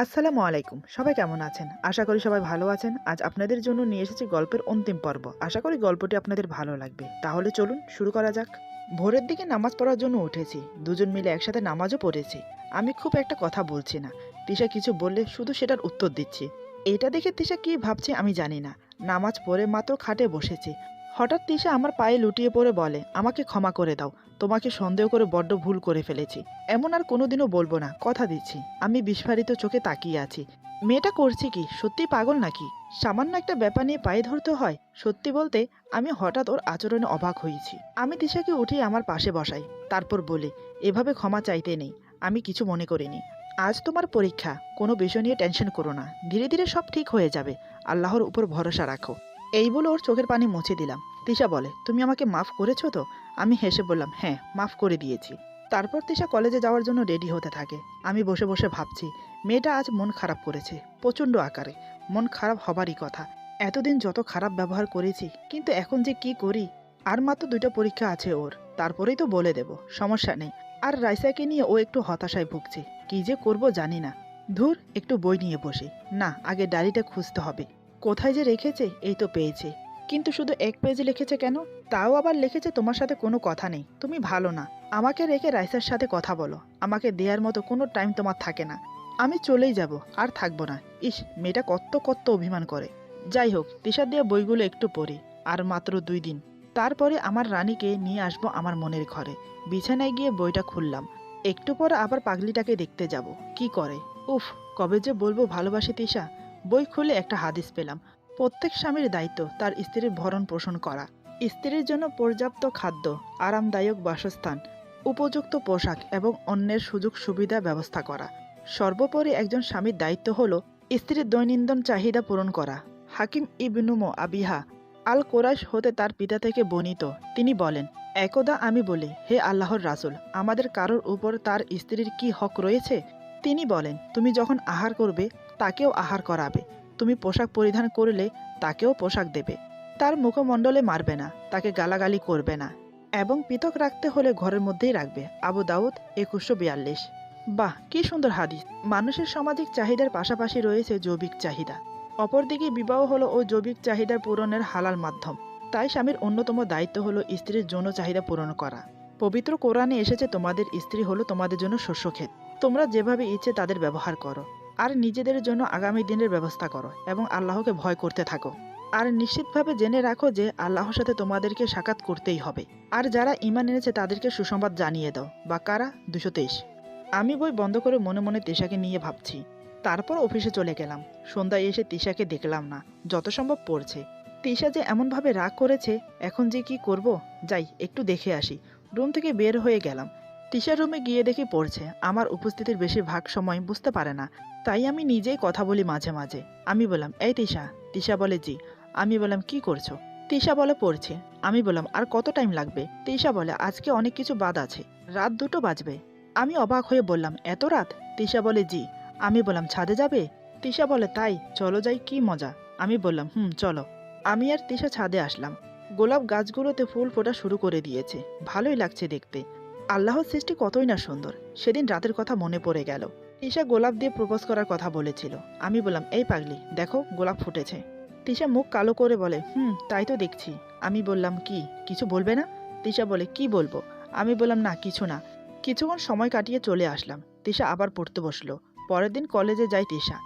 আসসালামু আলাইকুম। সবাই কেমন আছেন? আশা করি সবাই ভালো আছেন। আজ আপনাদের জন্য নিয়ে এসেছি গল্পের অন্তিম পর্ব। আশা করি গল্পটি আপনাদের ভালো লাগবে। তাহলে চলুন শুরু করা যাক। ভোরের দিকে নামাজ পড়ার জন্য উঠেছি। দুজন মিলে একসাথে নামাজও পড়েছি। আমি খুব একটা কথা বলছি না। তিশা কিছু বললে শুধু সেটার উত্তর দিচ্ছি। এটা দেখে তিশা কি ভাবছে আমি জানি না। নামাজ পড়ে মাত্র খাটে বসেছি। হঠাৎ তিশা আমার পায়ে লুটিয়ে পড়ে বলে, আমাকে ক্ষমা করে দাও। তোমাকে সন্দেহ করে বড্ড ভুল করে ফেলেছি। এমন আর কোনোদিনও বলবো না, কথা দিচ্ছি। আমি বিস্ফারিত চোখে তাকিয়ে আছি। মেয়েটা করছে কি? সত্যি পাগল নাকি? সামান্য একটা ব্যাপার নিয়ে পায়ে ধরতে হয়? সত্যি বলতে আমি হঠাৎ ওর আচরণে অবাক হয়েছি। আমি তিশাকে উঠিয়ে আমার পাশে বসাই। তারপর বলি, এভাবে ক্ষমা চাইতে নেই। আমি কিছু মনে করিনি। আজ তোমার পরীক্ষা, কোনো বিষয় নিয়ে টেনশন করো না। ধীরে ধীরে সব ঠিক হয়ে যাবে। আল্লাহর উপর ভরসা রাখো। এই বলে ওর চোখের পানি মুছে দিলাম। তিশা বলে, তুমি আমাকে মাফ করেছো তো? আমি হেসে বললাম, হ্যাঁ, মাফ করে দিয়েছি। তারপর তিশা কলেজে যাওয়ার জন্য রেডি হতে থাকে। আমি বসে বসে ভাবছি, মেয়েটা আজ মন খারাপ করেছে, প্রচণ্ড আকারে। মন খারাপ হবারই কথা। এতদিন যত খারাপ ব্যবহার করেছি, কিন্তু এখন যে কি করি। আর মাত্র 2টা পরীক্ষা আছে ওর, তারপরেই তো বলে দেব, সমস্যা নেই। আর রাইসাকে নিয়ে ও একটু হতাশায় ভুগছে। কি যে করব জানি না। ধুর, একটু বই নিয়ে বসি। না, আগে ডায়েরিটা খুঁজতে হবে। কোথায় যে রেখেছে, এই তো পেয়েছে। কিন্তু শুধু 1 পেজে লিখেছে কেন? তাও আবার লিখেছে, তোমার সাথে কোনো কথা নেই, তুমি ভালো না। আমাকে রেখে রাইসার সাথে কথা বলো। আমাকে দেওয়ার মতো কোনো টাইম তোমার থাকে না। আমি চলেই যাব, আর থাকবো না। ইস, মেয়েটা কত কত অভিমান করে। যাই হোক, তিশার দেওয়া বইগুলো একটু পড়ি। আর মাত্র 2 দিন। তারপরে আমার রানীকে নিয়ে আসবো আমার মনের ঘরে। বিছানায় গিয়ে বইটা খুললাম। একটু পর আবার পাগলিটাকে দেখতে যাব, কি করে। উফ, কবে যে বলবো ভালোবাসি তিশা। বই খুলে একটা হাদিস পেলাম। প্রত্যেক স্বামীর দায়িত্ব তার স্ত্রীর ভরণ পোষণ করা। স্ত্রীর জন্য পর্যাপ্ত খাদ্য, আরামদায়ক বাসস্থান, উপযুক্ত পোশাক এবং অন্যের সুযোগ সুবিধা ব্যবস্থা করা। সর্বোপরি একজন স্বামীর দায়িত্ব হল স্ত্রীর দৈনন্দিন চাহিদা পূরণ করা। হাকিম ইবনু আবিহা আল কোরাইশ হতে তার পিতা থেকে বর্ণিত, তিনি বলেন, একদা আমি বলি, হে আল্লাহর রাসূল, আমাদের কারোর উপর তার স্ত্রীর কি হক রয়েছে? তিনি বলেন, তুমি যখন আহার করবে তাকেও আহার করাবে। তুমি পোশাক পরিধান করলে তাকেও পোশাক দেবে। তার মুখমণ্ডলে মারবে না, তাকে গালাগালি করবে না। এবং পৃথক রাখতে হলে ঘরের মধ্যেই রাখবে। আবু দাউদ 2142। বাহ, কি সুন্দর হাদিস! মানুষের সামাজিক চাহিদার পাশাপাশি রয়েছে জৈবিক চাহিদা। অপরদিকে বিবাহ হলো ওই জৈবিক চাহিদার পূরণের হালাল মাধ্যম। তাই স্বামীর অন্যতম দায়িত্ব হলো স্ত্রীর যৌন চাহিদা পূরণ করা। পবিত্র কোরআনে এসেছে, তোমাদের স্ত্রী হলো তোমাদের জন্য শস্যক্ষেত। তোমরা যেভাবে ইচ্ছে তাদের ব্যবহার করো। আর নিজেদের জন্য আগামী দিনের ব্যবস্থা করো এবং আল্লাহকে ভয় করতে থাকো। আর নিশ্চিতভাবে জেনে রাখো যে আল্লাহর সাথে তোমাদেরকে সাক্ষাৎ করতেই হবে। আর যারা ঈমান এনেছে তাদেরকে সুসংবাদ জানিয়ে দাও। বাকারা 223। আমি বই বন্ধ করে মনে মনে তিশাকে নিয়ে ভাবছি। তারপর অফিসে চলে গেলাম। সন্ধ্যায় এসে তিশাকে দেখলাম না, যত সম্ভব পড়ছে। তিশা যে এমনভাবে রাগ করেছে, এখন যে কি করব। যাই একটু দেখে আসি। রুম থেকে বের হয়ে গেলাম। তিশার রুমে গিয়ে দেখি পড়ছে। আমার উপস্থিতির বেশিরভাগ সময় বুঝতে পারে না। তাই আমি নিজেই কথা বলি মাঝে মাঝে। আমি বললাম, এই তিশা। তিশা বলে, জি। আমি বললাম, কি করছো? তিশা বলে, পড়ছে। আমি বললাম, আর কত টাইম লাগবে? তিশা বলে, আজকে অনেক কিছু বাদ আছে, রাত 2টো বাজবে। আমি অবাক হয়ে বললাম, এত রাত? তিশা বলে, জি। আমি বললাম, ছাদে যাবে? তিশা বলে, তাই, চলো যাই, কি মজা। আমি বললাম, চলো। আমি আর তিশা ছাদে আসলাম। গোলাপ গাছগুলোতে ফুল ফোটা শুরু করে দিয়েছে। ভালোই লাগছে দেখতে। আল্লাহর সৃষ্টি কতই না সুন্দর। সেদিন রাতের কথা মনে পড়ে গেল। তিশা গোলাপ দিয়ে প্রপোজ করার কথা বলেছিল। আমি বললাম, এই পাগলি, দেখো গোলাপ ফুটেছে। তিশা মুখ কালো করে বলে, তাই তো দেখছি। আমি বললাম, কি, কিছু বলবে না? তিশা বলে, কি বলবো? আমি বললাম, না, কিছু না। কিছুক্ষণ সময় কাটিয়ে চলে আসলাম। তিশা আবার পড়তে বসলো। পরের দিন কলেজে যায় তিশা।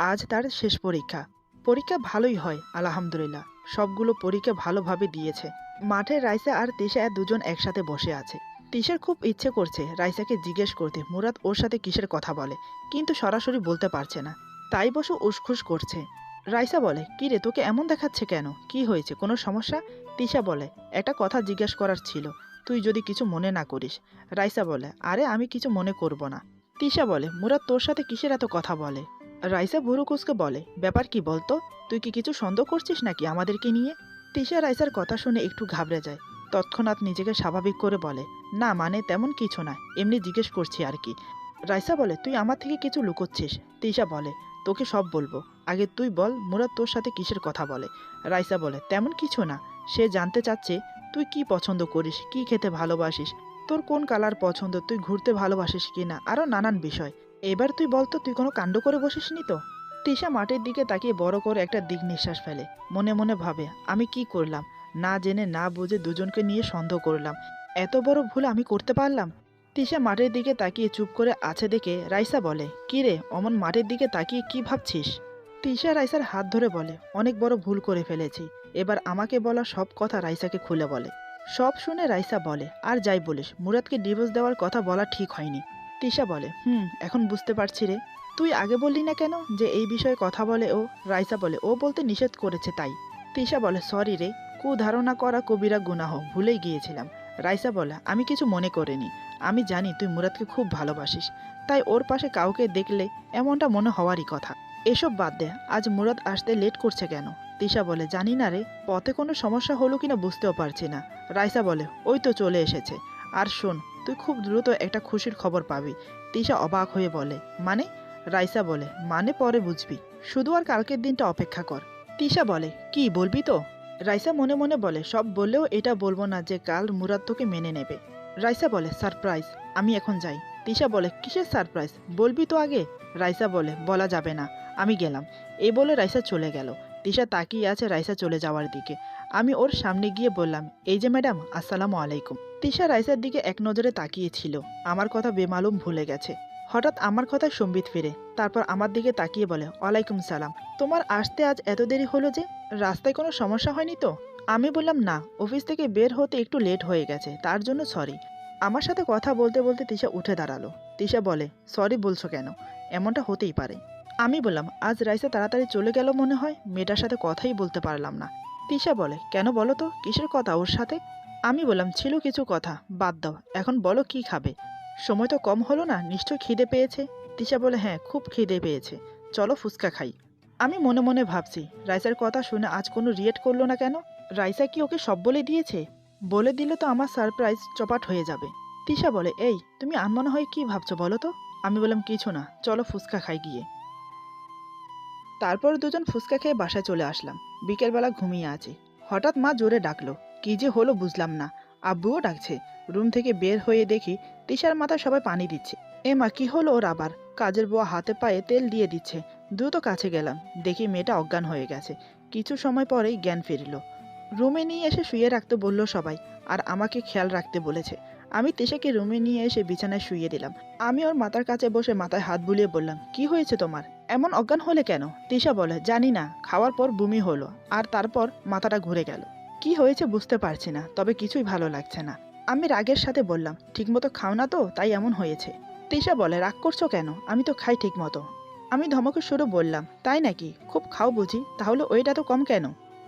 আজ তার শেষ পরীক্ষা। পরীক্ষা ভালোই হয়, আলহামদুলিল্লাহ। সবগুলো পরীক্ষা ভালোভাবে দিয়েছে। মাঠে রাইসা আর তিশা দুজন একসাথে বসে আছে। তিশার খুব ইচ্ছে করছে রাইসাকে জিজ্ঞেস করতে মুরাদ ওর সাথে কিসের কথা বলে, কিন্তু সরাসরি বলতে পারছে না। তাই বসে উসখুস করছে। রাইসা বলে, কি রে, তোকে এমন দেখাচ্ছে কেন? কি হয়েছে, কোনো সমস্যা? তিশা বলে, একটা কথা জিজ্ঞেস করার ছিল, তুই যদি কিছু মনে না করিস। রাইসা বলে, আরে আমি কিছু মনে করব না। তিশা বলে, মুরাদ তোর সাথে কিসের এত কথা বলে? রাইসা ভুরু কুচকে বলে, ব্যাপার কি বলতো? তুই কি কিছু সন্দেহ করছিস নাকি আমাদেরকে নিয়ে? তিশা রাইসার কথা শুনে একটু ঘাবড়ে যায়। তৎক্ষণাৎ নিজেকে স্বাভাবিক করে বলে, না মানে তেমন কিছু না, এমনি জিজ্ঞেস করছি আর কি। রাইসা বলে, তুই আমার থেকে কিছু লুকোচ্ছিস। তিশা বলে, তোকে সব বলবো, আগে তুই বল মুরাদ তোর সাথে কিসের কথা বলে। রাইসা বলে, তেমন কিছু না। সে জানতে চাচ্ছে তুই কি পছন্দ করিস, কি খেতে ভালোবাসিস, তোর কোন কালার পছন্দ, তুই ঘুরতে ভালোবাসিস কিনা, আরও নানান বিষয়। এবার তুই বলতো তুই কোনো কাণ্ড করে বসিসনি তো? তিশা মাটির দিকে তাকিয়ে বড় করে একটা দিক নিঃশ্বাস ফেলে। মনে মনে ভাবে, আমি কি করলাম? না জেনে না বুঝে দুজনকে নিয়ে সন্দেহ করলাম। এত বড় ভুল আমি করতে পারলাম? তিশা মাটির দিকে তাকিয়ে চুপ করে আছে দেখে রাইসা বলে, কি রে অমন মাটির দিকে তাকিয়ে কি ভাবছিস? তিশা রাইসার হাত ধরে বলে, অনেক বড় ভুল করে ফেলেছি। এবার আমাকে বলা সব কথা রাইসাকে খুলে বলে। সব শুনে রাইসা বলে, আর যাই বলিস মুরাদকে ডিভোর্স দেওয়ার কথা বলা ঠিক হয়নি। তিশা বলে, এখন বুঝতে পারছি রে। তুই আগে বললি না কেন যে এই বিষয়ে কথা বলে ও? রাইসা বলে, ও বলতে নিষেধ করেছে তাই। তিশা বলে, সরি রে, কুধারণা করা কবিরা গুনাহ, ভুলেই গিয়েছিলাম। রাইসা বলে, আমি কিছু মনে করিনি। আমি জানি তুই মুরাদকে খুব ভালোবাসিস, তাই ওর পাশে কাউকে দেখলে এমনটা মনে হওয়ারই কথা। এসব বাদ দে, আজ মুরাদ আসতে লেট করছে কেন? তিশা বলে, জানি না রে, পথে কোনো সমস্যা হলো কিনা বুঝতেও পারছি না। রাইসা বলে, ওই তো চলে এসেছে। আর শোন, তুই খুব দ্রুত একটা খুশির খবর পাবি। তিশা অবাক হয়ে বলে, মানে? রাইসা বলে, মানে পরে বুঝবি, শুধু আর কালকের দিনটা অপেক্ষা কর। তিশা বলে, কি বলবি তো? রাইসা মনে মনে বলে, সব বললেও এটা বলবো না যে কাল মুরাদ তোকে মেনে নেবে। রাইসা বলে, সারপ্রাইজ, আমি এখন যাই। তিশা বলে, কিসের সারপ্রাইজ, বলবি তো আগে। রাইসা বলে, বলা যাবে না, আমি গেলাম। এই বলে রাইসা চলে গেল। তিশা তাকিয়ে আছে রাইসা চলে যাওয়ার দিকে। আমি ওর সামনে গিয়ে বললাম, এই যে ম্যাডাম, আসসালামু আলাইকুম। তিশা রাইসার দিকে এক নজরে তাকিয়েছিল, আমার কথা বেমালুম ভুলে গেছে। হঠাৎ আমার কথায় সম্বিত ফিরে, তারপর আমার দিকে তাকিয়ে বলে, ওয়ালাইকুম সালাম। তোমার আসতে আজ এত দেরি হলো যে? রাস্তায় কোনো সমস্যা হয়নি তো? আমি বললাম, না, অফিস থেকে বের হতে একটু লেট হয়ে গেছে, তার জন্য সরি। আমার সাথে কথা বলতে বলতে তিশা উঠে দাঁড়ালো। তিশা বলে, সরি বলছো কেন? এমনটা হতেই পারে। আমি বললাম, আজ রাইসা তাড়াতাড়ি চলে গেল মনে হয়, মেয়েটার সাথে কথাই বলতে পারলাম না। তিশা বলে, কেন বলো তো, কিসের কথা ওর সাথে? আমি বললাম, ছিল কিছু কথা, বাদ দাও, এখন বলো কি খাবে? সময় তো কম হলো না, নিশ্চয় খিদে পেয়েছে। তিশা বলে, হ্যাঁ, খুব খিদে পেয়েছে, চলো ফুচকা খাই। আমি মনে মনে ভাবছি, রাইসার কথা শুনে আজ কোনো রিয়েক্ট করলো না কেন? রাইসা কি ওকে সব বলে দিয়েছে? বলে দিলে তো আমার সারপ্রাইজ চপাট হয়ে যাবে। তিশা বলে, এই তুমি আনমনা হয়ে কি ভাবছো বলো তো? আমি বললাম, কিছু না, চলো ফুচকা খাই গিয়ে। তারপর দুজন ফুচকা খেয়ে বাসায় চলে আসলাম। বিকেলবেলা ঘুমিয়ে আছি, হঠাৎ মা জোরে ডাকলো। কি যে হলো বুঝলাম না। আব্বুও ডাকছে। রুম থেকে বের হয়ে দেখি তিশার মাথায় সবাই পানি দিচ্ছে। এ মা, কি হলো ওর আবার? কাজের বুয়া হাতে পায়ে তেল দিয়ে দিচ্ছে। দ্রুত কাছে গেলাম, দেখি মেয়েটা অজ্ঞান হয়ে গেছে। কিছু সময় পরেই জ্ঞান ফিরল। রুমে নিয়ে এসে শুয়ে রাখতে বলল সবাই, আর আমাকে খেয়াল রাখতে বলেছে। আমি তিশাকে রুমে নিয়ে এসে বিছানায় শুইয়ে দিলাম। আমি ওর মাথার কাছে বসে মাথায় হাত বুলিয়ে বললাম, কি হয়েছে তোমার? এমন অজ্ঞান হলে কেন? তিশা বলে, জানি না, খাওয়ার পর বমি হলো, আর তারপর মাথাটা ঘুরে গেল। কি হয়েছে বুঝতে পারছি না, তবে কিছুই ভালো লাগছে না। আমি রাগের সাথে বললাম, ঠিকমতো খাও না তো, তাই এমন হয়েছে। তিশা বলে, রাগ করছো কেন? আমি তো খাই ঠিকমতো। আমি ধমকের সুরে বললাম, তাই নাকি? খুব খাও বুঝি, তাহলে ওইটা তো কম কেন?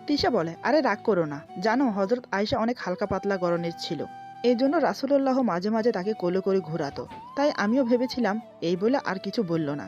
তিশা বলে, আরে রাগ করো না, জানো হজরত আয়েশা অনেক হালকা পাতলা গড়নের ছিল। এই জন্য রাসূলুল্লাহ মাঝে মাঝে তাকে কোলে করে ঘোরাতো, তাই আমিও ভেবেছিলাম। এই বলে আর কিছু বলল না।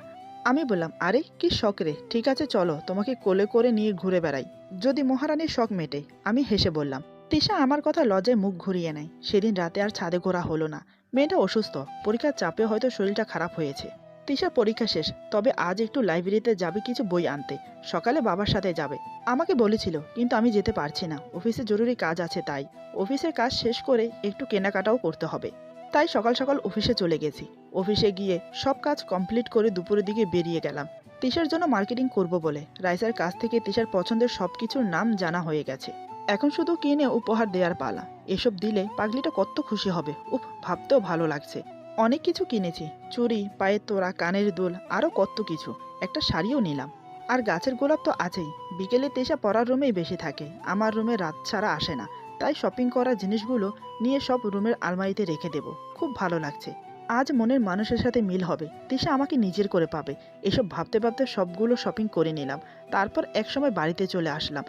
আমি বললাম, আরে কি শখ রে, ঠিক আছে চলো তোমাকে কোলে করে নিয়ে ঘুরে বেড়াই, যদি মহারানীর শখ মেটে। আমি হেসে বললাম। তিশা আমার কথা লজ্জায় মুখ ঘুরিয়ে নেয়। সেদিন রাতে আর ছাদে ঘোরা হলো না। মেয়েটা অসুস্থ, পরীক্ষার চাপে হয়তো শরীরটা খারাপ হয়েছে। তিশার পরীক্ষা শেষ, তবে আজ একটু লাইব্রেরিতে যাবে কিছু বই আনতে। সকালে বাবার সাথে যাবে আমাকে বলেছিল, কিন্তু আমি যেতে পারছি না, অফিসে জরুরি কাজ আছে। তাই অফিসের কাজ শেষ করে একটু কেনাকাটাও করতে হবে। তাই সকাল সকাল অফিসে চলে গেছি। অফিসে গিয়ে সব কাজ কমপ্লিট করে দুপুরের দিকে বেরিয়ে গেলাম তিশার জন্য মার্কেটিং করব বলে। রাইসার কাছ থেকে তিশার পছন্দের সবকিছুর নাম জানা হয়ে গেছে। এখন শুধু কিনে উপহার দেওয়ার পালা। এসব দিলে পাগলিটা কত খুশি হবে, উফ, ভাবতেও ভালো লাগছে। অনেক কিছু কিনেছি, চুড়ি, পায়ের তোড়া, কানের দুল, আরও কত কিছু। একটা শাড়িও নিলাম। আর গাছের গোলাপ তো আছেই। বিকেলে তিশা পড়ার রুমেই বেশি থাকে, আমার রুমে রাত ছাড়া আসে না। তাই শপিং করা জিনিসগুলো নিয়ে সব রুমের আলমারিতে রেখে দেব। খুব ভালো লাগছে। আজ মনের মানুষের সাথে মিল হবে, তিশা আমাকে নিজের করে পাবে। এসব ভাবতে ভাবতে সবগুলো শপিং করে নিলাম। তারপর একসময় বাড়িতে চলে আসলাম।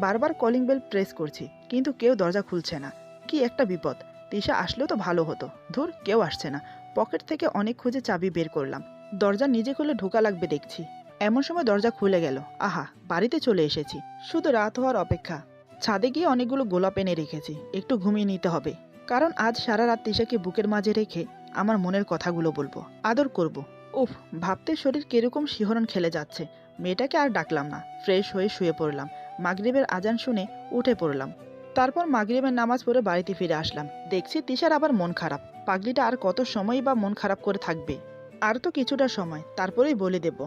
বারবার কলিং বেল প্রেস করছি, কিন্তু কেউ দরজা খুলছে না। কি একটা বিপদ! তিশা আসলেও তো ভালো হতো। ধুর, কেউ আসছে না। পকেট থেকে অনেক খুঁজে চাবি বের করলাম। দরজা নিজে খুলে ঢোকা লাগবে দেখছি। এমন সময় দরজা খুলে গেল। আহা, বাড়িতে চলে এসেছি, শুধু রাত হওয়ার অপেক্ষা। ছাদে গিয়ে অনেকগুলো গোলাপ এনে রেখেছি, একটু ঘুমিয়ে নিতে হবে। কারণ আজ সারা রাত তিশাকে বুকের মাঝে রেখে আমার মনের কথাগুলো বলবো, আদর করব। উফ, ভাবতে শরীর কিরকম শিহরণ খেলে যাচ্ছে। মেয়েটাকে আর ডাকলাম না, ফ্রেশ হয়ে শুয়ে পড়লাম। মাগরিবের আজান শুনে উঠে পড়লাম। তারপর মাগরিবের নামাজ পড়ে বাড়িতে ফিরে আসলাম। দেখছি তিশার আবার মন খারাপ। পাগলিটা আর কত সময়ই বা মন খারাপ করে থাকবে। আর তো কিছুটা সময়, তারপরেই বলে দেব।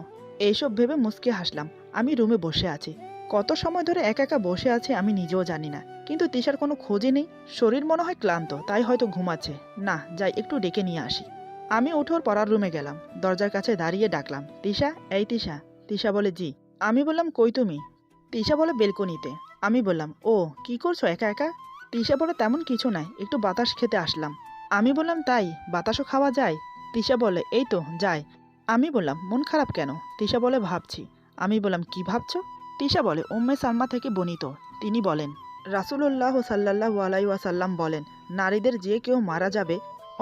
এইসব ভেবে মুচকে হাসলাম। আমি রুমে বসে আছি। কত সময় ধরে একা একা বসে আছে আমি নিজেও জানি না, কিন্তু তিশার কোনো খোঁজই নেই। শরীর মনে হয় ক্লান্ত, তাই হয়তো ঘুমাচ্ছে। না, যাই একটু ডেকে নিয়ে আসি। আমি উঠে ওর পড়ার রুমে গেলাম, দরজার কাছে দাঁড়িয়ে ডাকলাম, তিশা, এই তিশা। তিশা বলে, জি। আমি বললাম, কই তুমি? তিশা বলে, বেলকনিতে। আমি বললাম, ও, কি করছো একা একা? তিশা বলে, তেমন কিছু নাই, একটু বাতাস খেতে আসলাম। আমি বললাম, তাই? বাতাসও খাওয়া যায়? তিশা বলে, এই তো যায়। আমি বললাম, মন খারাপ কেন? তিশা বলে, ভাবছি। আমি বললাম, কি ভাবছো? তিশা বলে, উম্মে সালমা থেকে বর্ণিত, তিনি বলেন, রাসূলুল্লাহ সাল্লাল্লাহু আলাইহি ওয়াসাল্লাম বলেন, নারীদের যে কেউ মারা যাবে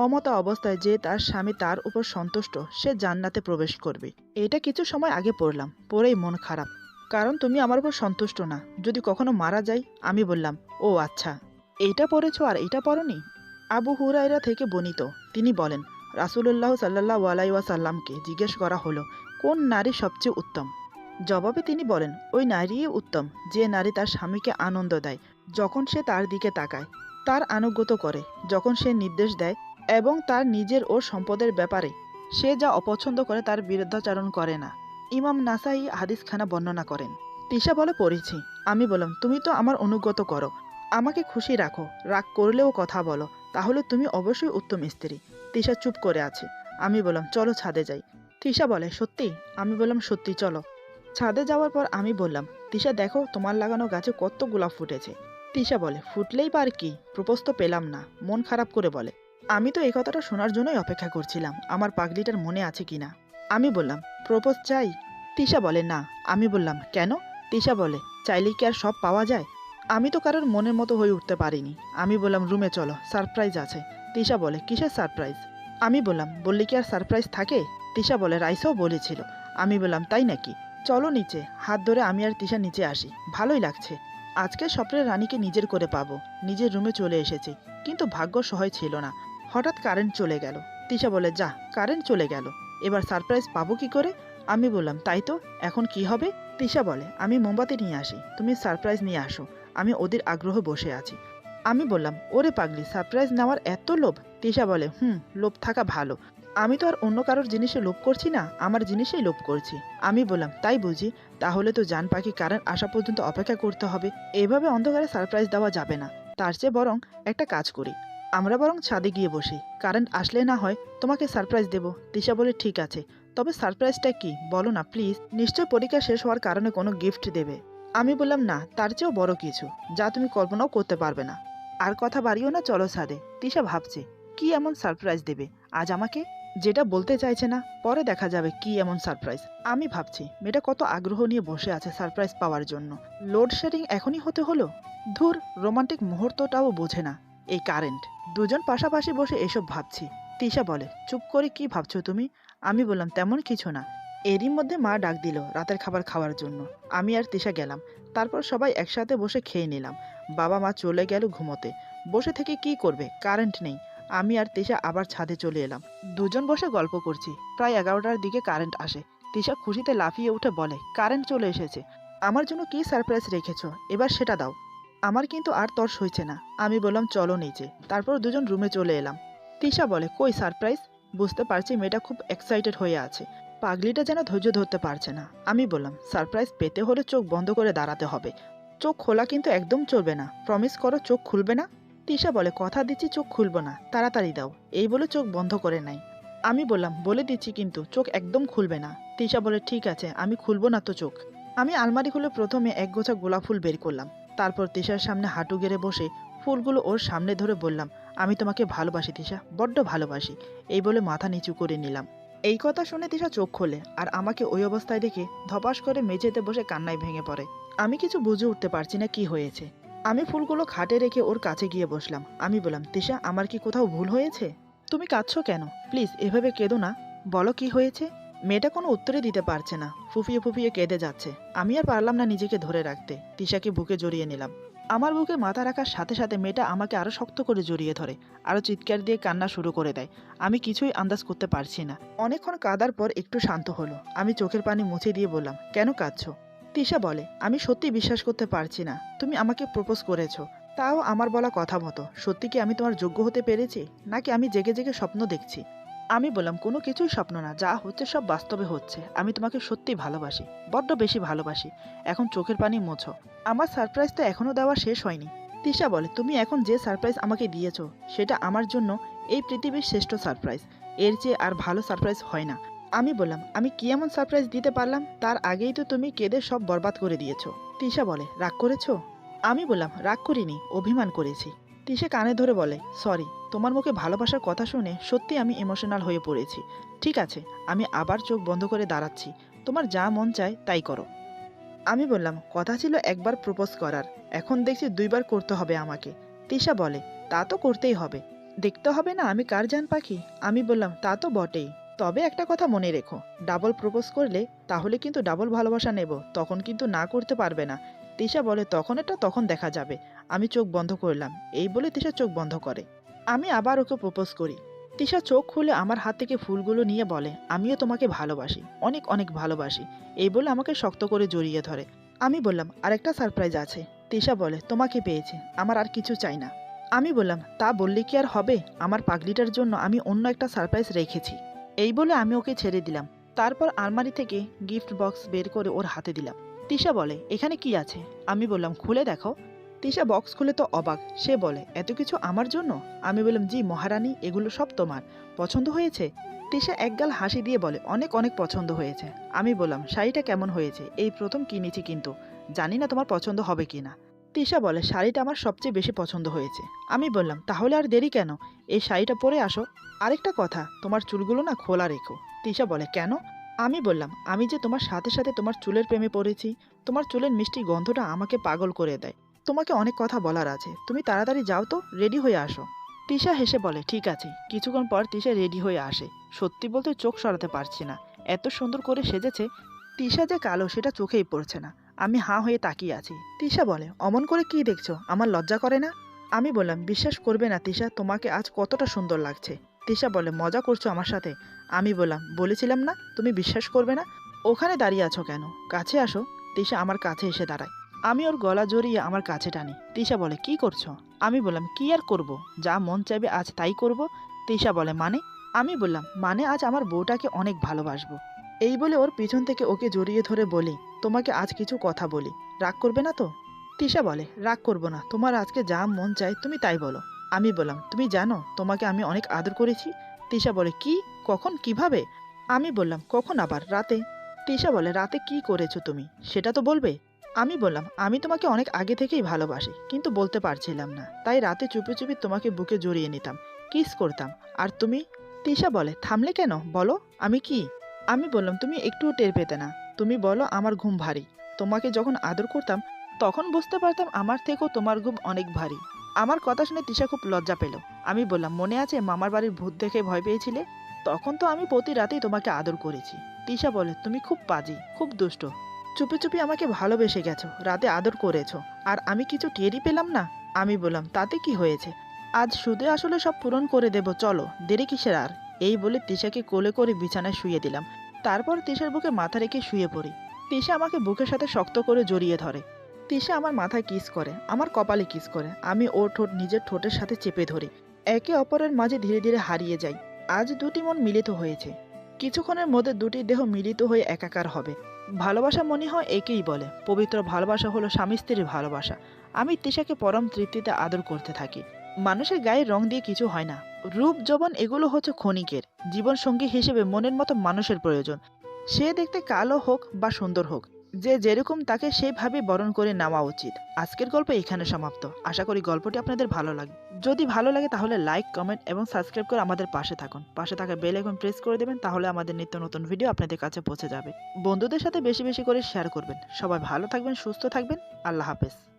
অমতা অবস্থায় যে তার স্বামী তার উপর সন্তুষ্ট, সে জান্নাতে প্রবেশ করবে। এটা কিছু সময় আগে পড়লাম, পড়েই মন খারাপ, কারণ তুমি আমার উপর সন্তুষ্ট না, যদি কখনো মারা যাই। আমি বললাম, ও আচ্ছা, এইটা পড়েছো আর এইটা পড়নি? আবু হুরায়রা থেকে বর্ণিত, তিনি বলেন, রাসূলুল্লাহ সাল্লাল্লাহু আলাইহি ওয়াসাল্লামকে জিজ্ঞেস করা হলো, কোন নারী সবচেয়ে উত্তম? জবাবে তিনি বলেন, ওই নারীই উত্তম যে নারী তার স্বামীকে আনন্দ দেয় যখন সে তার দিকে তাকায়, তার আনুগত্য করে যখন সে নির্দেশ দেয়, এবং তার নিজের ও সম্পদের ব্যাপারে সে যা অপছন্দ করে তার বিরুদ্ধাচরণ করে না। ইমাম নাসাই হাদিসখানা বর্ণনা করেন। তিশা বলে, পড়েছি। আমি বললাম, তুমি তো আমার অনুগত করো, আমাকে খুশি রাখো, রাগ করলেও কথা বলো, তাহলে তুমি অবশ্যই উত্তম স্ত্রী। তিশা চুপ করে আছে। আমি বললাম, চলো ছাদে যাই। তিশা বলে, সত্যি? আমি বললাম, সত্যি, চলো। ছাদে যাওয়ার পর আমি বললাম, তিশা দেখো, তোমার লাগানো গাছে কত গোলাপ ফুটেছে। তিশা বলে, ফুটলেই পার কি, প্রপোজ তো পেলাম না, মন খারাপ করে বলে। আমি তো এই কথাটা শোনার জন্যই অপেক্ষা করছিলাম, আমার পাগলিটার মনে আছে কিনা। আমি বললাম, প্রপোজ চাই? তিশা বলে, না। আমি বললাম, কেন? তিশা বলে, চাইলেই কি আর সব পাওয়া যায়? আমি তো কারোর মনের মতো হয়ে উঠতে পারিনি। আমি বললাম, রুমে চলো, সারপ্রাইজ আছে। তিশা বলে, কিসের সারপ্রাইজ? আমি বললাম, বললে কি আর সারপ্রাইজ থাকে? তিশা বলে, রাইসাও বলেছিল। আমি বললাম, তাই নাকি? চলো নিচে। হাত ধরে আমি আর তিশা নিচে আসি। ভালোই লাগছে, আজকে স্বপ্নের রানীকে নিজের করে পাবো। নিজের রুমে চলে এসেছি, কিন্তু ভাগ্য সহায় ছিল না। হঠাৎ কারেন্ট চলে গেল। তিশা বলে, যা, কারেন্ট চলে গেল, এবার সারপ্রাইজ পাবো কি করে? আমি বললাম, তাই তো, এখন কি হবে? তিশা বলে, আমি মোমবাতি নিয়ে আসি, তুমি সারপ্রাইজ নিয়ে আসো, আমি ওদের আগ্রহে বসে আছি। আমি বললাম, ওরে পাগলি, সারপ্রাইজ নেওয়ার এত লোভ? তিশা বলে, লোভ থাকা ভালো। আমি তো আর অন্য কারোর জিনিসে লোভ করছি না, আমার জিনিসেই লোভ করছি। আমি বললাম, তাই বুঝি? তাহলে তো জান পাখি কারেন্ট আসা পর্যন্ত অপেক্ষা করতে হবে। এভাবে অন্ধকারে সারপ্রাইজ দেওয়া যাবে না। তার চেয়ে বরং একটা কাজ করি, আমরা বরং ছাদে গিয়ে বসি, কারেন্ট আসলে না হয় তোমাকে সারপ্রাইজ দেব। তিশা বলে, ঠিক আছে, তবে সারপ্রাইজটা কি বলো না প্লিজ। নিশ্চয় পরীক্ষা শেষ হওয়ার কারণে কোনো গিফট দেবে। আমি বললাম, না, তার চেয়েও বড় কিছু, যা তুমি কল্পনাও করতে পারবে না। আর কথা বাড়িও না, চলো ছাদে। তিশা ভাবছে, কি এমন সারপ্রাইজ দেবে আজ আমাকে, যেটা বলতে চাইছে না। পরে দেখা যাবে কি এমন সারপ্রাইজ। আমি ভাবছি, মেয়েটা কত আগ্রহ নিয়ে বসে আছে সারপ্রাইজ পাওয়ার জন্য। লোডশেডিং এখনই হতে হলো। ধুর, রোমান্টিক মুহূর্তটাও বোঝে না এই কারেন্ট। দুজন পাশাপাশি বসে এসব ভাবছি। তিশা বলে, চুপ করে কি ভাবছো তুমি? আমি বললাম, তেমন কিছু না। এরই মধ্যে মা ডাক দিল রাতের খাবার খাওয়ার জন্য। আমি আর তিশা গেলাম। তারপর সবাই একসাথে বসে খেয়ে নিলাম। বাবা মা চলে গেল ঘুমোতে। বসে থেকে কি করবে, কারেন্ট নেই। আমি আর তিশা আবার ছাদে চলে এলাম। দুজন বসে গল্প করছি। প্রায় 11টার দিকে কারেন্ট আসে। তিশা খুশিতে লাফিয়ে উঠে বলে, কারেন্ট চলে এসেছে। আমার জন্য কি সারপ্রাইজ রেখেছো, এবার সেটা দাও। আমার কিন্তু আর তর্স হয়েছে না। আমি বললাম, চলো নিচে। তারপর দুজন রুমে চলে এলাম। তিশা বলে, কই সারপ্রাইজ? বুঝতে পারছি মেয়েটা খুব এক্সাইটেড হয়ে আছে। পাগলিটা যেন ধৈর্য ধরতে পারছে না। আমি বললাম, সারপ্রাইজ পেতে হলে চোখ বন্ধ করে দাঁড়াতে হবে। চোখ খোলা কিন্তু একদম চলবে না, প্রমিস করো চোখ খুলবে না। তিশা বলে, কথা দিচ্ছি চোখ খুলবো না, তাড়াতাড়ি দাও। এই বলে চোখ বন্ধ করে নাই। আমি বললাম, বলে দিচ্ছি কিন্তু চোখ একদম খুলবে না। তিশা বলে, ঠিক আছে, আমি খুলবো না তো চোখ। আমি আলমারি খুলে প্রথমে এক গোছা গোলাপ ফুল বের করলাম। তারপর তিশার সামনে হাঁটু গেড়ে বসে ফুলগুলো ওর সামনে ধরে বললাম, আমি তোমাকে ভালোবাসি তিশা, বড্ড ভালোবাসি। এই বলে মাথা নিচু করে নিলাম। এই কথা শুনে তিশা চোখ খোলে, আর আমাকে ওই অবস্থায় দেখে ধপাস করে মেঝেতে বসে কান্নায় ভেঙে পড়ে। আমি কিছু বুঝে উঠতে পারছি না কি হয়েছে। আমি ফুলগুলো খাটে রেখে ওর কাছে গিয়ে বসলাম। আমি বললাম, তিশা, আমার কি কোথাও ভুল হয়েছে? তুমি কাঁদছো কেন? প্লিজ এভাবে কেঁদো না, বলো কি হয়েছে। মেয়েটা কোনো উত্তরে দিতে পারছে না, ফুফিয়ে ফুফিয়ে কেঁদে যাচ্ছে। আমি আর পারলাম না নিজেকে ধরে রাখতে, তিশাকে বুকে জড়িয়ে নিলাম। আমার বুকে মাথা রাখার সাথে সাথে মেয়েটা আমাকে আরো শক্ত করে জড়িয়ে ধরে, আরো চিৎকার দিয়ে কান্না শুরু করে দেয়। আমি কিছুই আন্দাজ করতে পারছি না। অনেকক্ষণ কাঁদার পর একটু শান্ত হলো। আমি চোখের পানি মুছে দিয়ে বললাম, কেন কাঁদছো? তিশা বলে, আমি সত্যি বিশ্বাস করতে পারছি না তুমি আমাকে প্রপোজ করেছো, তাও আমার বলা কথা মতো। সত্যি কি আমি তোমার যোগ্য হতে পেরেছি, নাকি আমি জেগে জেগে স্বপ্ন দেখছি? আমি বললাম, কোনো কিছুই স্বপ্ন না, যা হচ্ছে সব বাস্তবে হচ্ছে। আমি তোমাকে সত্যিই ভালোবাসি, বড্ড বেশি ভালোবাসি। এখন চোখের পানি মোছো। আমার সারপ্রাইজ তো এখনো দেওয়া শেষ হয়নি। তিশা বলে, তুমি এখন যে সারপ্রাইজ আমাকে দিয়েছো সেটা আমার জন্য এই পৃথিবীর শ্রেষ্ঠ সারপ্রাইজ। এর চেয়ে আর ভালো সারপ্রাইজ হয় না। আমি বললাম, আমি কি এমন সারপ্রাইজ দিতে পারলাম? তার আগেই তো তুমি কেঁদে সব বরবাদ করে দিয়েছো। তিশা বলে, রাগ করেছো? আমি বললাম, রাগ করিনি, অভিমান করেছি। তিশা কানে ধরে বলে, সরি, তোমার মুখে ভালোবাসার কথা শুনে সত্যি আমি ইমোশনাল হয়ে পড়েছি। ঠিক আছে, আমি আবার চোখ বন্ধ করে দাঁড়াচ্ছি। তোমার যা মন চায় তাই করো। আমি বললাম, কথা ছিল একবার প্রপোজ করার, এখন দেখছি দুইবার করতে হবে আমাকে। তিশা বলে, তা তো করতেই হবে। দেখতে হবে না আমি কার জান পাখি? আমি বললাম, তা তো বটেই। তবে একটা কথা মনে রেখো, ডাবল প্রপোজ করলে তাহলে কিন্তু ডাবল ভালোবাসা নেব, তখন কিন্তু না করতে পারবে না। তিশা বলে, তখন এটা তখন দেখা যাবে। আমি চোখ বন্ধ করলাম। এই বলে তিশা চোখ বন্ধ করে। আমি আবার ওকে প্রপোজ করি। তিশা চোখ খুলে আমার হাত থেকে ফুলগুলো নিয়ে বলে, আমিও তোমাকে ভালোবাসি, অনেক অনেক ভালোবাসি। এই বলে আমাকে শক্ত করে জড়িয়ে ধরে। আমি বললাম, আরেকটা সারপ্রাইজ আছে। তিশা বলে, তোমাকে পেয়েছি, আমার আর কিছু চাই না। আমি বললাম, তা বললে কি আর হবে? আমার পাগলিটার জন্য আমি অন্য একটা সারপ্রাইজ রেখেছি। এই বলে আমি ওকে ছেড়ে দিলাম। তারপর আলমারি থেকে গিফট বক্স বের করে ওর হাতে দিলাম। তিশা বলে, এখানে কি আছে? আমি বললাম, খুলে দেখো। তিশা বক্স খুলে তো অবাক। সে বলে, এত কিছু আমার জন্য? আমি বললাম, জি মহারানী, এগুলো সব তোমার। পছন্দ হয়েছে? তিশা একগাল হাসি দিয়ে বলে, অনেক অনেক পছন্দ হয়েছে। আমি বললাম, শাড়িটা কেমন হয়েছে? এই প্রথম কিনেছি, কিন্তু জানি না তোমার পছন্দ হবে কি না। তিশা বলে, শাড়িটা আমার সবচেয়ে বেশি পছন্দ হয়েছে। আমি বললাম, তাহলে আর দেরি কেন? এই শাড়িটা পরে আসো। আরেকটা কথা, তোমার চুলগুলো না খোলা রেখো। তিশা বলে, কেন? আমি বললাম, আমি যে তোমার সাথে সাথে তোমার চুলের প্রেমে পড়েছি। তোমার চুলের মিষ্টি গন্ধটা আমাকে পাগল করে দেয়। তোমাকে অনেক কথা বলার আছে, তুমি তাড়াতাড়ি যাও তো, রেডি হয়ে আসো। তিশা হেসে বলে, ঠিক আছে। কিছুক্ষণ পর তিশা রেডি হয়ে আসে। সত্যি বলতে চোখ সরাতে পারছি না, এত সুন্দর করে সেজেছে। তিশা যে কালো সেটা চোখেই পড়ছে না। আমি হাঁ হয়ে তাকিয়ে আছি। তিশা বলে, অমন করে কি দেখছো? আমার লজ্জা করে না? আমি বললাম, বিশ্বাস করবে না তিশা, তোমাকে আজ কতটা সুন্দর লাগছে। তিশা বলে, মজা করছো আমার সাথে? আমি বললাম, বলেছিলাম না তুমি বিশ্বাস করবে না। ওখানে দাঁড়িয়ে আছো কেন? কাছে আসো। তিশা আমার কাছে এসে দাঁড়ায়। আমি ওর গলা জড়িয়ে আমার কাছে টানি। তিশা বলে, কি করছো? আমি বললাম, কি আর করব, যা মন চাইবে আজ তাই করব। তিশা বলে, মানে? আমি বললাম, মানে আজ আমার বউটাকে অনেক ভালোবাসবো। এই বলে ওর পিছন থেকে ওকে জড়িয়ে ধরে বলি, তোমাকে আজ কিছু কথা বলি, রাগ করবে না তো? তিশা বলে, রাগ করব না, তোমার আজকে যা মন চায় তুমি তাই বলো। আমি বললাম, তুমি জানো তোমাকে আমি অনেক আদর করেছি? তিশা বলে, কি? কখন, কিভাবে? আমি বললাম, কখন আবার? রাতে। তিশা বলে, রাতে কি করেছো তুমি সেটা তো বলবে। আমি বললাম, আমি তোমাকে অনেক আগে থেকেই ভালোবাসি, কিন্তু বলতে পারছিলাম না, তাই রাতে চুপি চুপি তোমাকে বুকে জড়িয়ে নিতাম, কিস করতাম। আর তুমি? তিশা বলে, থামলে কেন, বলো। আমি কি? আমি বললাম, তুমি একটুও টের পেতে না। তুমি বলো আমার ঘুম ভারী। তোমাকে যখন আদর করতাম তখন বুঝতে পারতাম আমার থেকেও তোমার ঘুম অনেক ভারী। আমার কথা শুনে তিশা খুব লজ্জা পেল। আমি বললাম, মনে আছে মামার বাড়ির ভূত দেখে ভয় পেয়েছিলে? তখন তো আমি প্রতি রাতেই তোমাকে আদর করেছি। তিশা বলে, তুমি খুব পাজি, খুব দুষ্ট। চুপি চুপি আমাকে ভালোবেসে গেছো, রাতে আদর করেছো, আর আমি কিছু টেরই পেলাম না। আমি বললাম, তাতে কি হয়েছে? আজ সুদে আসলে সব পূরণ করে দেব, চলো, দেরি কিসের আর? এই বলে তিশাকে কোলে করে বিছানায় শুয়ে দিলাম। তারপর তিশার বুকে মাথা রেখে শুয়ে পড়ি। তিশা আমাকে বুকের সাথে শক্ত করে জড়িয়ে ধরে। তিশা আমার মাথায় কিস করে, আমার কপালে কিস করে। আমি ওর ঠোঁট নিজের ঠোঁটের সাথে চেপে ধরি। একে অপরের মাঝে ধীরে ধীরে হারিয়ে যাই। আজ দুটি মন মিলিত হয়েছে। কিছুক্ষণের মধ্যে দুটি দেহ মিলিত হয়ে একাকার হবে। ভালোবাসা মনে হয় একেই বলে। পবিত্র ভালোবাসা হলো স্বামী স্ত্রীর ভালোবাসা। আমি তিশাকে পরম তৃপ্তিতে আদর করতে থাকি। মানুষের গায়ে রং দিয়ে কিছু হয় না। রূপ যৌবন এগুলো হচ্ছে ক্ষণিকের। জীবন সঙ্গী হিসেবে মনের মতো মানুষের প্রয়োজন। সে দেখতে কালো হোক বা সুন্দর হোক, যে যেরকম তাকে সেভাবে বরণ করে নেওয়া উচিত। আজকের গল্প এখানে সমাপ্ত। আশা করি গল্পটি আপনাদের ভালো লাগে। যদি ভালো লাগে তাহলে লাইক, কমেন্ট এবং সাবস্ক্রাইব করে আমাদের পাশে থাকুন। পাশে থাকা বেল আইকন প্রেস করে দেবেন, তাহলে আমাদের নিত্য নতুন ভিডিও আপনাদের কাছে পৌঁছে যাবে। বন্ধুদের সাথে বেশি বেশি করে শেয়ার করবেন। সবাই ভালো থাকবেন, সুস্থ থাকবেন। আল্লাহ হাফেজ।